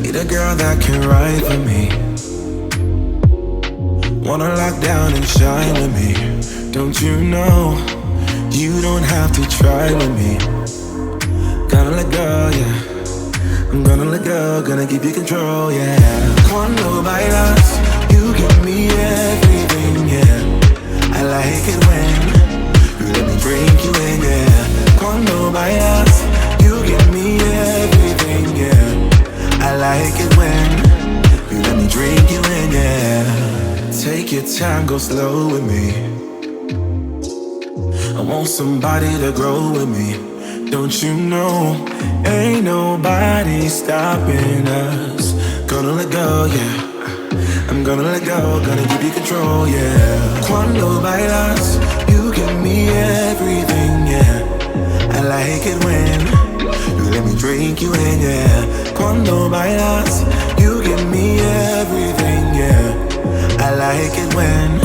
Need a girl that can ride for me. Wanna lock down and shine with me. Don't you know, you don't have to try with me. Gonna let go, yeah. I'm gonna let go, gonna give you control, yeah. Cuando bailas, you give me everything, yeah. I like it when you let me drink you in, yeah. Cuando bailas, you give me everything, yeah. I like it when you let me drink you in, yeah. Take your time, go slow with me. I want somebody to grow with me. Don't you know, ain't nobody stopping us. Gonna let go, yeah. I'm gonna let go, gonna give you control, yeah. Cuando bailas, you give me everything, yeah. I like it when you let me drink you in, yeah. Cuando bailas, you give me everything, yeah. I like it when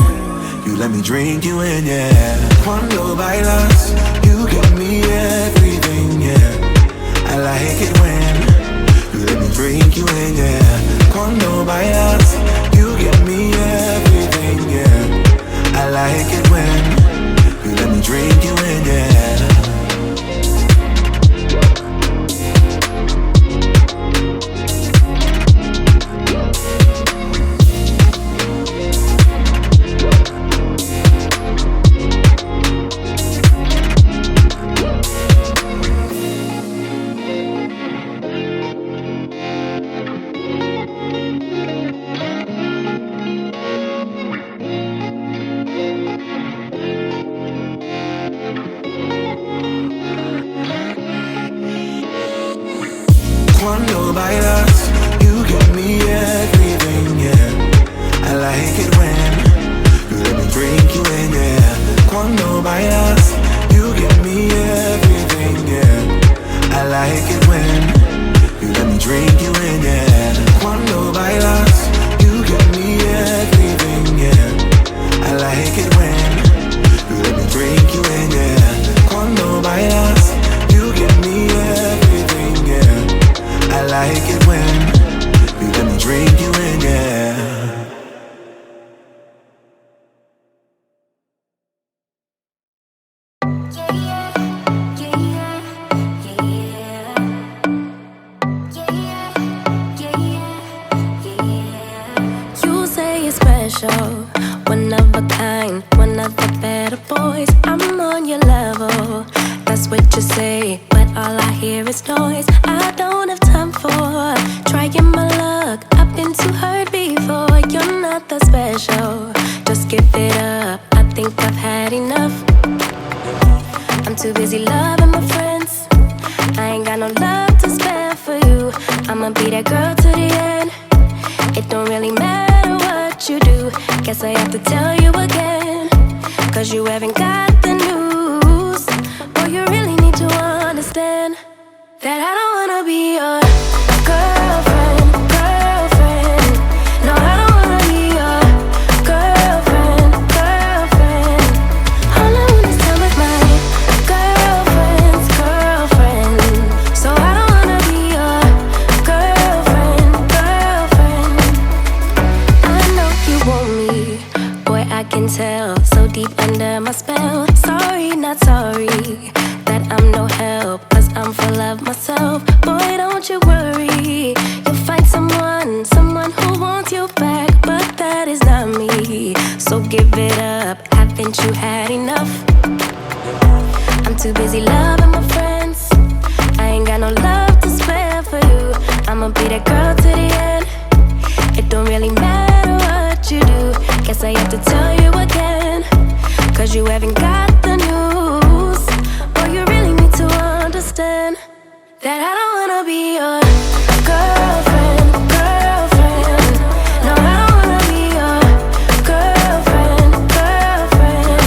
you let me drink you in, yeah. Cuando bailas, you give me everything, yeah. I like it when you let me drink you in, yeah. Cuando bailas, you give me everything, yeah. I like it when you let me drink you in, yeah. Cuando bailas, you give me everything, yeah. I like it when you let me drink you in, yeah. Cuando bailas, you give me everything, yeah. I like it when you let me drink you in, yeah. Cuando bailas, you give me everything, yeah. I like it when you let me drink you in, yeah. Cuando bailas, you give me everything, yeah. I like it when you let me drink you in, yeah. You say you're special, one of a kind, one of the better boys. I'm on your level, that's what you say, but all I hear is noise. I don't have time for trying my luck. I've been too hurt before. You're not that special, just give it up. I think I've had enough. I'm too busy loving my friends. I ain't got no love to spare for you. I'ma be that girl to the end. It don't really matter what you do. Guess I have to tell you again, 'cause you haven't got the news. Boy, you really need to understand that I don't wanna be your girlfriend, girlfriend. No, I don't wanna be your girlfriend, girlfriend. All I wanna is time with my girlfriend's girlfriend. So I don't wanna be your girlfriend, girlfriend. I know you want me, boy, I can tell. So deep under my spell. Sorry, not sorry that I'm no help, 'cause I'm full of myself. Boy, don't you worry, you'll find someone who wants you back, but that is not me. So give it up, haven't you had enough? I'm too busy loving my friends. I ain't got no love to spare for you. I'ma be that girl to the end. It don't really matter what you do. Guess I have to tell you again, 'cause you haven't got the news. Boy, you really need to understand that I don't wanna be your girlfriend, girlfriend. No, I don't wanna be your girlfriend, girlfriend.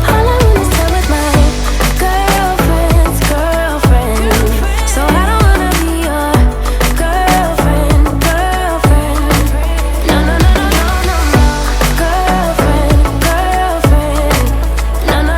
All I want is time with my girlfriend's girlfriend. So I don't wanna be your girlfriend, girlfriend. No, no, no, no, no, no, no. Girlfriend, girlfriend. No, no,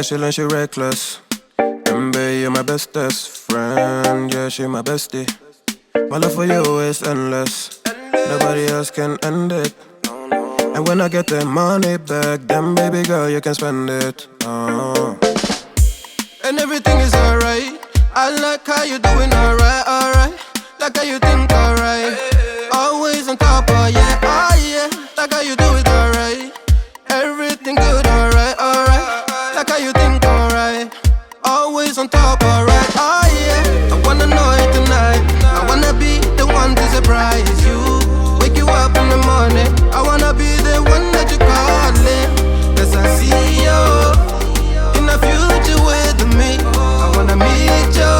special and she reckless. MB, you're my bestest friend. Yeah, she my bestie. My love for you is endless. Nobody else can end it. And when I get the money back, then baby girl, you can spend it. And everything is alright. I like how you doing alright, alright. Like how you think alright. Always on top, oh yeah, oh yeah. Like how you do it alright. Everything good, alright, alright. Like how you think alright. Always on top, alright, oh yeah. I wanna know it tonight. I wanna be the one to surprise you. Wake you up in the morning. I wanna be the one that you calling. Cause I see you in the future with me. I wanna meet you.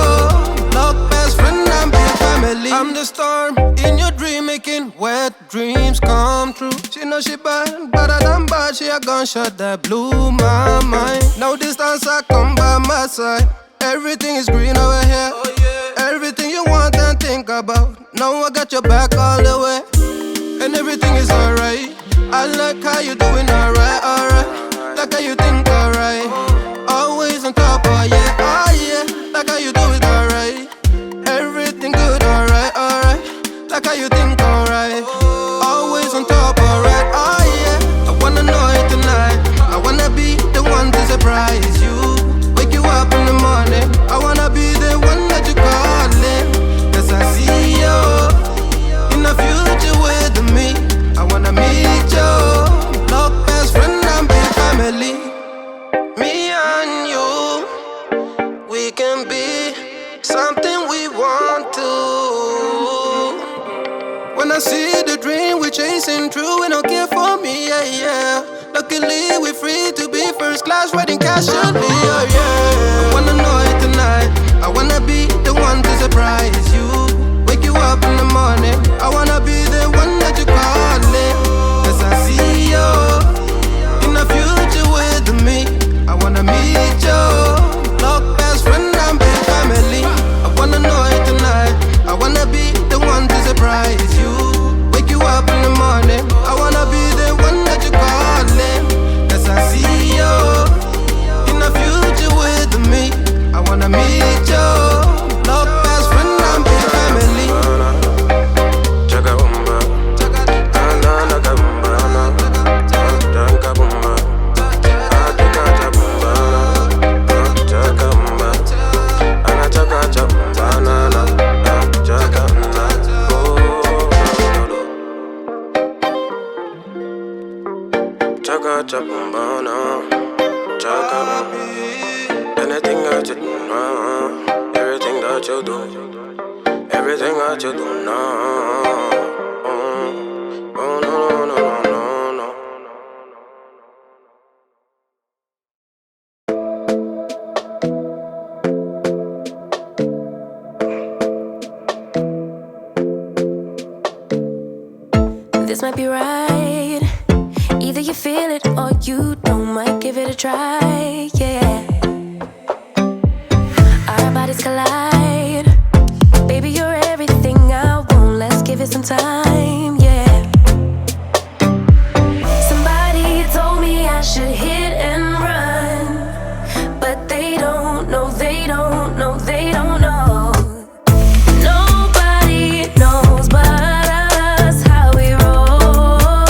Look, best friend, I'm big family. I'm the storm in your dream, making wet dreams come true. She know she bad, but I don't bad. She a gunshot that blew my mind. No distance, I come by my side. Everything is green over here. Everything you want and think about. Now I got your back all the way. And everything is alright. I like how you doing alright, alright. Like how you think alright. Always on top, oh yeah, oh yeah. Like how you do it alright. Everything good, alright, alright. Like how you think alright. Always on top, alright, oh yeah. I wanna know it tonight. I wanna be the one to surprise you. Wake you up in the morning. I wanna be the one that you calling. Cause I see you in the future with me. I wanna meet you. Look, best friend, I'm big family. Me and you, we can be something we want to. When I see the dream we're chasing true, we don't care for me, yeah, yeah. Luckily we're free to be first class, wedding casually, oh yeah. I wanna know it tonight. I wanna be the one to surprise you. Wake you up in the morning. I wanna be the one that you calling. Cause I see you in the future with me. I wanna meet you. Look, best friend, I'm big family. I wanna know it tonight. I wanna be the one to surprise you. Wake you up in the morning. I wanna be the one that you calling. Cause I see you in the future with me. I wanna meet you. Look, best friend, I'm big family. Anything that you do now, everything that you do, everything that you do now. Oh, no, no, no, no, no. This might be right. Either you feel it or you don't. Might give it a try, yeah. Our bodies collide. Baby, you're everything I want. Let's give it some time, yeah. Somebody told me I should hit and run, but they don't know, they don't know, they don't know. Nobody knows but us how we roll,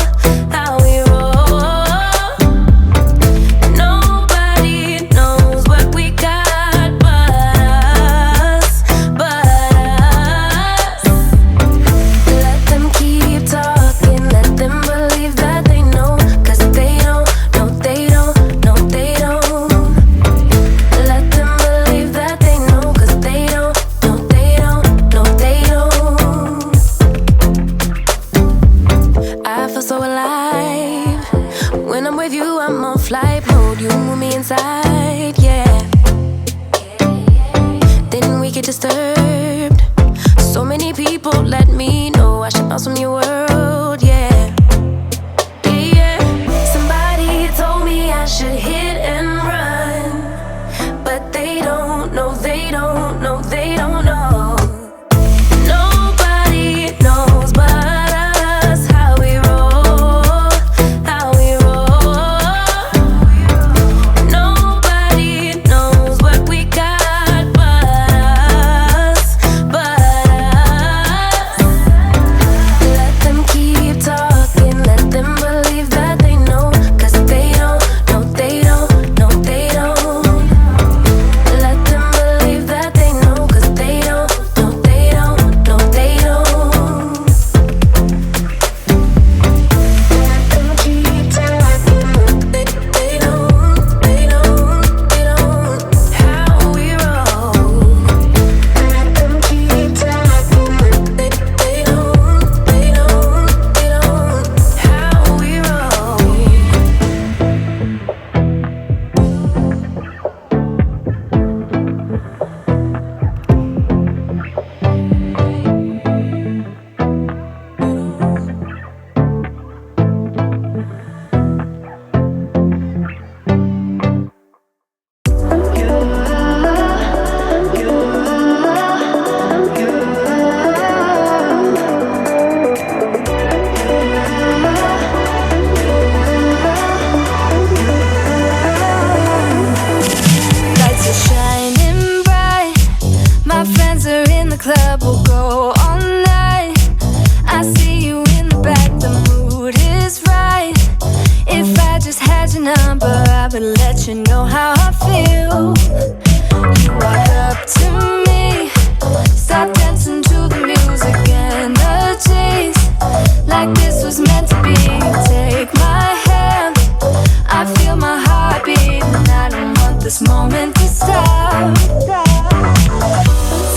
how we roll. Nobody knows what we got but us, but us. Let them keep talking, let them believe that they know, cause they don't, no they don't, no they don't. Let them believe that they know, cause they don't, no they don't, no they don't. I feel so alive. When I'm with you, I'm on flight mode. You move me inside, yeah. Then we get disturbed. So many people let me know I should bounce from your world, yeah. Yeah, yeah. Somebody told me I should hit and run, but they don't know, they don't know, they don't know. Nobody knows but us how we roll, how we roll. Nobody go all night. I see you in the back, the mood is right. If I just had your number, I would let you know how I feel. You walk up to me, start dancing to the music, energies like this was meant to be. Take my hand, I feel my heart beat, and I don't want this moment to stop.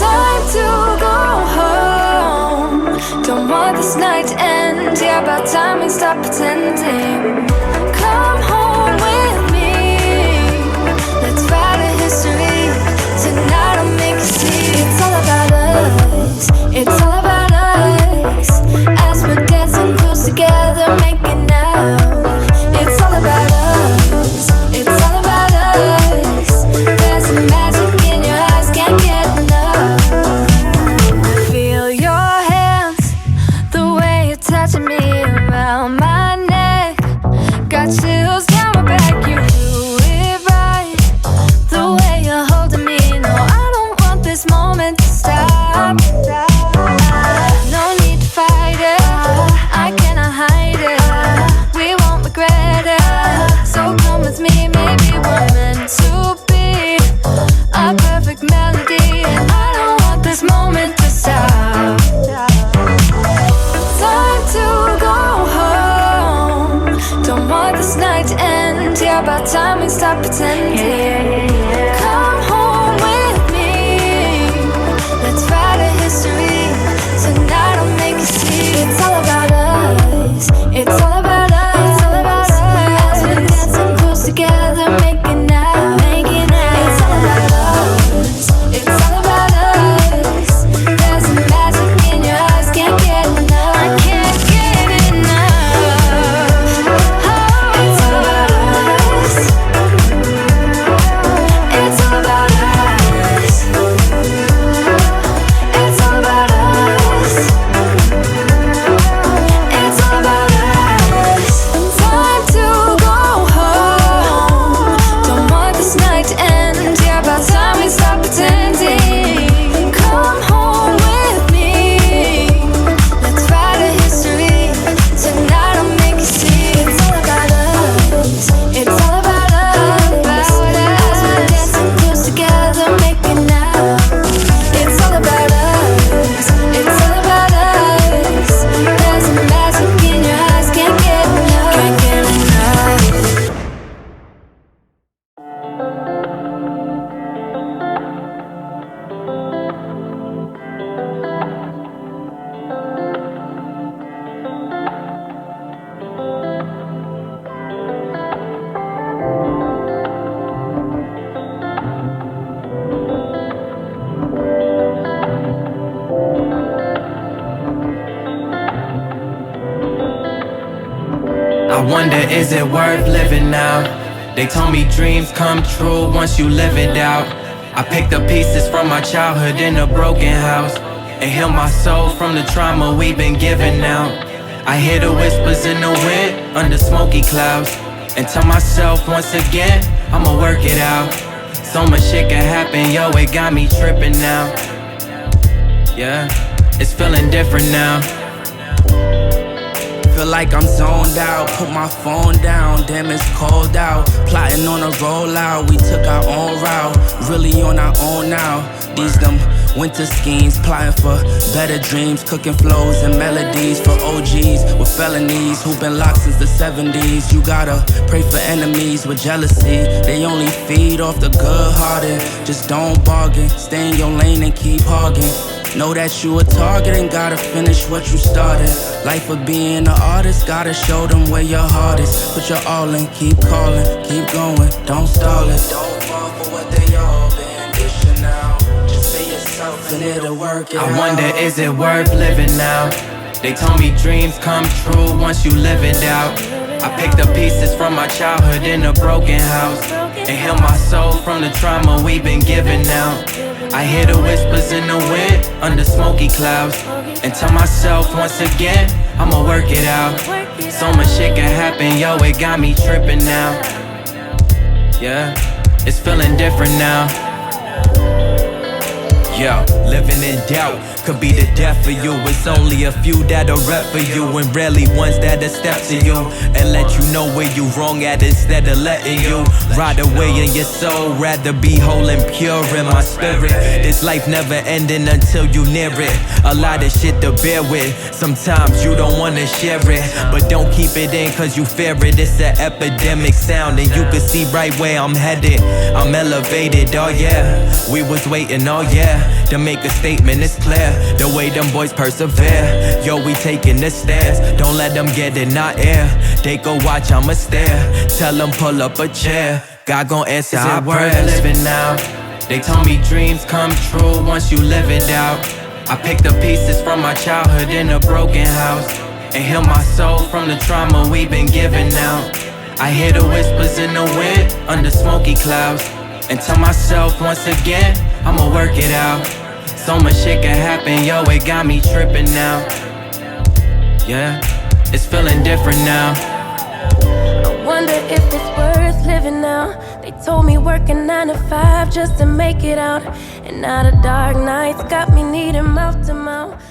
Time to go home, don't want this night to end. Yeah, about time we stop pretending. Come home with me, let's write a history. Tonight I'll make you see. It's all about us, it's all about us. As we're dancing close together, making out. It's all about us, it's all about us. There's a magic in your eyes, can't get enough. Feel your hands, the way you're touching me around my neck. Got chills down my back, you do it right. The way you're holding me, no, I don't want this moment to stop. No need to fight it, I cannot hide it. We won't regret it, so come with me, maybe we're meant to be. A perfect melody, and I don't want this moment to stop. Time to go home, don't want this night to end. Yeah, about time we stop pretending. Come home with me, let's write a history. Tonight I'll make you see. It's all about us, it's all about us. It's all about us. As we're dancing close together, making out, making out. It's all about us, it's all about us. There's a magic in your eyes, can't get enough. I can't get enough. Oh, it's all about us. It's all about us. It's all about us. It's all about us. Time to go home, don't want this night to end. Yeah, about time we stop pretending. Come home with me, let's write a history. Tonight I'll make you see. It's all about us, it's all about us. As we're dancing close together, making out. It's all about us, it's all about us. There's a magic in your eyes, can't get enough, can't get enough. I wonder, is it worth living now? They told me dreams come true once you live it out. I picked up pieces from my childhood in a broken house and heal my soul from the trauma we've been given out. I hear the whispers in the wind under smoky clouds and tell myself once again, I'ma work it out. So much shit can happen, yo, it got me tripping now. Yeah, it's feeling different now. Feel like I'm zoned out, put my phone down, damn it's cold out. Plotting on a rollout, we took our own route, really on our own now. These them winter schemes, plotting for better dreams, cooking flows and melodies for OGs with felonies who've been locked since the 70s. You gotta pray for enemies with jealousy, they only feed off the good-hearted. Just don't bargain, stay in your lane and keep hogging. Know that you a target and gotta finish what you started. Life of being an artist, gotta show them where your heart is. Put your all in, keep calling, keep going, don't stall it. Don't fall for what they all been dishing out. Just be yourself and it'll work it out. I wonder, is it worth living now? They told me dreams come true once you live it out. I picked up pieces from my childhood in a broken house and heal my soul from the trauma we've been given out. I hear the whispers in the wind under smoky clouds and tell myself once again, I'ma work it out. So much shit can happen, yo, it got me tripping now. Yeah, it's feeling different now. Yo, living in doubt, could be the death for you. It's only a few that'll rep for you, and rarely ones that'll step to you and let you know where you wrong at instead of letting you ride away in your soul. Rather be whole and pure in my spirit. This life never ending until you near it. A lot of shit to bear with. Sometimes you don't wanna share it, but don't keep it in cause you fear it. It's an epidemic sound and you can see right where I'm headed. I'm elevated, oh yeah. We was waiting, oh yeah, to make a statement, it's clear. The way them boys persevere. Yo, we taking the stairs. Don't let them get in our air. They go watch, I'ma stare. Tell them pull up a chair. God gon' answer our prayers. Living now. They told me dreams come true once you live it out. I picked the pieces from my childhood in a broken house and heal my soul from the trauma we've been giving out. I hear the whispers in the wind under smoky clouds and tell myself once again, I'ma work it out. So much shit can happen, yo, it got me tripping now. Yeah, it's feeling different now. I wonder if it's worth living now. They told me working 9 to 5 just to make it out, and now the dark nights got me needing mouth to mouth.